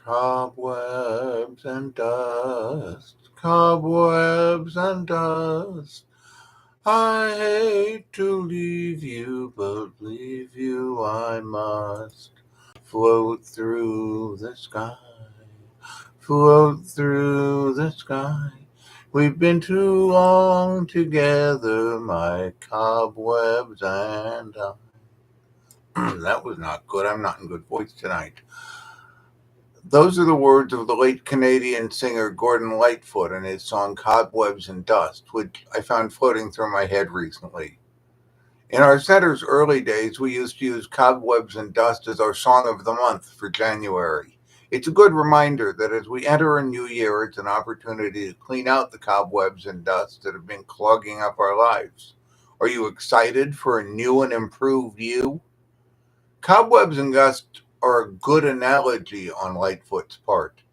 Cobwebs and dust, cobwebs and dust. I hate to leave you, but leave you I must. Float through the sky, float through the sky. We've been too long together, my cobwebs and I. That was not good. I'm not in good voice tonight. Those are the words of the late Canadian singer Gordon Lightfoot in his song Cobwebs and Dust, which I found floating through my head recently. In our center's early days, we used to use Cobwebs and Dust as our song of the month for January. It's a good reminder that as we enter a new year, it's an opportunity to clean out the cobwebs and dust that have been clogging up our lives. Are you excited for a new and improved you? Cobwebs and dust are a good analogy on Lightfoot's part.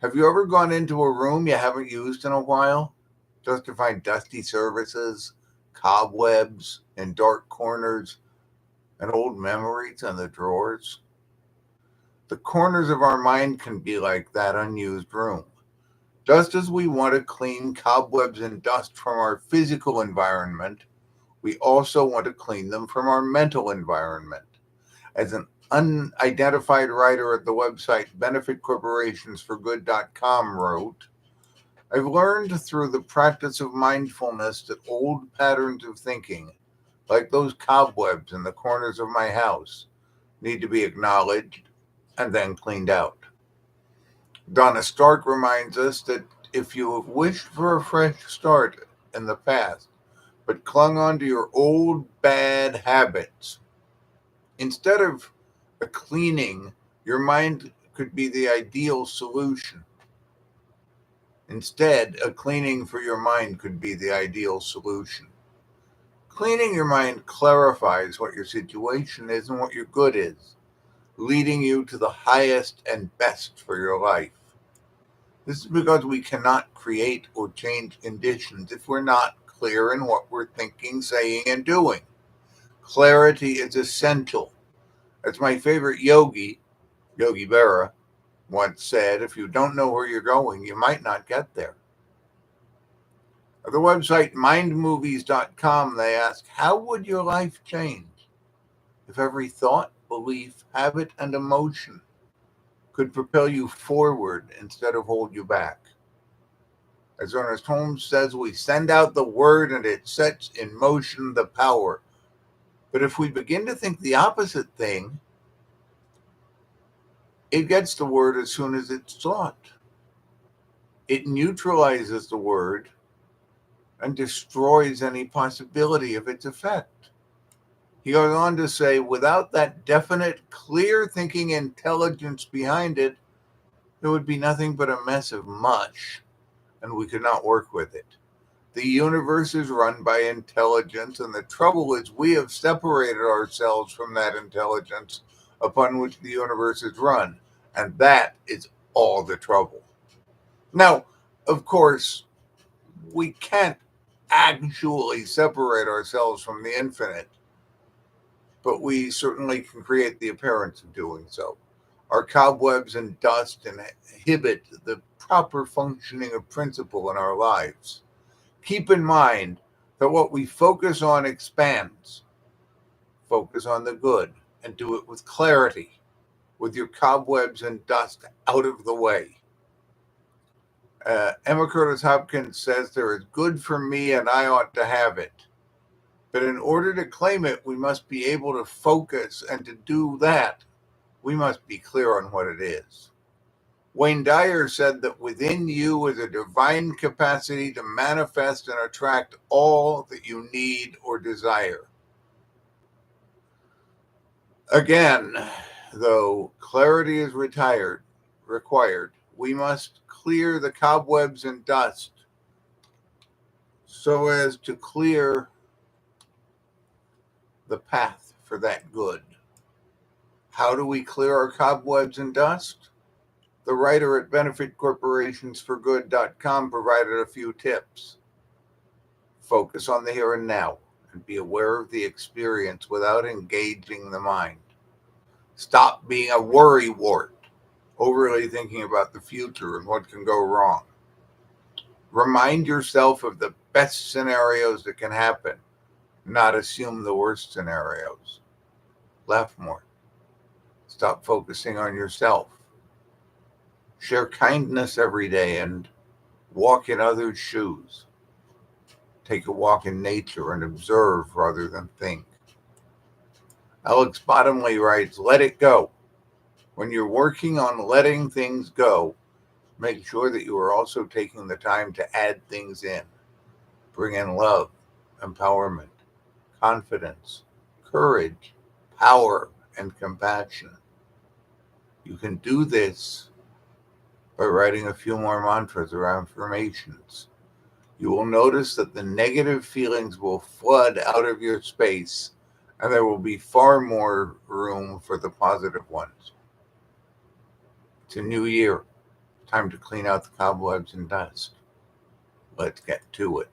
Have you ever gone into a room you haven't used in a while just to find dusty surfaces, cobwebs, and dark corners, and old memories in the drawers? The corners of our mind can be like that unused room. Just as we want to clean cobwebs and dust from our physical environment, we also want to clean them from our mental environment. As an unidentified writer at the website benefitcorporationsforgood.com wrote, I've learned through the practice of mindfulness that old patterns of thinking, like those cobwebs in the corners of my house, need to be acknowledged and then cleaned out. Donna Stark reminds us that if you have wished for a fresh start in the past, but clung on to your old bad habits, instead of a cleaning, your mind could be the ideal solution. Instead, a cleaning for your mind could be the ideal solution. Cleaning your mind clarifies what your situation is and what your good is, leading you to the highest and best for your life. This is because we cannot create or change conditions if we're not clear in what we're thinking, saying, and doing. Clarity is essential. As my favorite yogi, Yogi Berra, once said, if you don't know where you're going, you might not get there. At the website mindmovies.com, they ask, how would your life change if every thought, belief, habit, and emotion could propel you forward instead of hold you back? As Ernest Holmes says, we send out the word and it sets in motion the power. But if we begin to think the opposite thing, it gets the word as soon as it's thought. It neutralizes the word and destroys any possibility of its effect. He goes on to say, without that definite, clear thinking intelligence behind it, there would be nothing but a mess of mush, and we could not work with it. The universe is run by intelligence, and the trouble is we have separated ourselves from that intelligence upon which the universe is run, and that is all the trouble. Now, of course, we can't actually separate ourselves from the infinite, but we certainly can create the appearance of doing so. Our cobwebs and dust inhibit the proper functioning of principle in our lives. Keep in mind that what we focus on expands. Focus on the good and do it with clarity, with your cobwebs and dust out of the way. Emma Curtis Hopkins says there is good for me and I ought to have it. But in order to claim it, we must be able to focus, and to do that, we must be clear on what it is. Wayne Dyer said that within you is a divine capacity to manifest and attract all that you need or desire. Again, though clarity is required, we must clear the cobwebs and dust so as to clear the path for that good. How do we clear our cobwebs and dust? The writer at benefitcorporationsforgood.com provided a few tips. Focus on the here and now and be aware of the experience without engaging the mind. Stop being a worrywart. overly thinking about the future and what can go wrong. Remind yourself of the best scenarios that can happen, not assume the worst scenarios. Laugh more. Stop focusing on yourself. Share kindness every day and walk in others' shoes. Take a walk in nature and observe rather than think. Alex Bottomley writes, let it go. When you're working on letting things go, make sure that you are also taking the time to add things in. Bring in love, empowerment, confidence, courage, power, and compassion. You can do this by writing a few more mantras or affirmations. You will notice that the negative feelings will flood out of your space and there will be far more room for the positive ones. It's a new year. Time to clean out the cobwebs and dust. Let's get to it.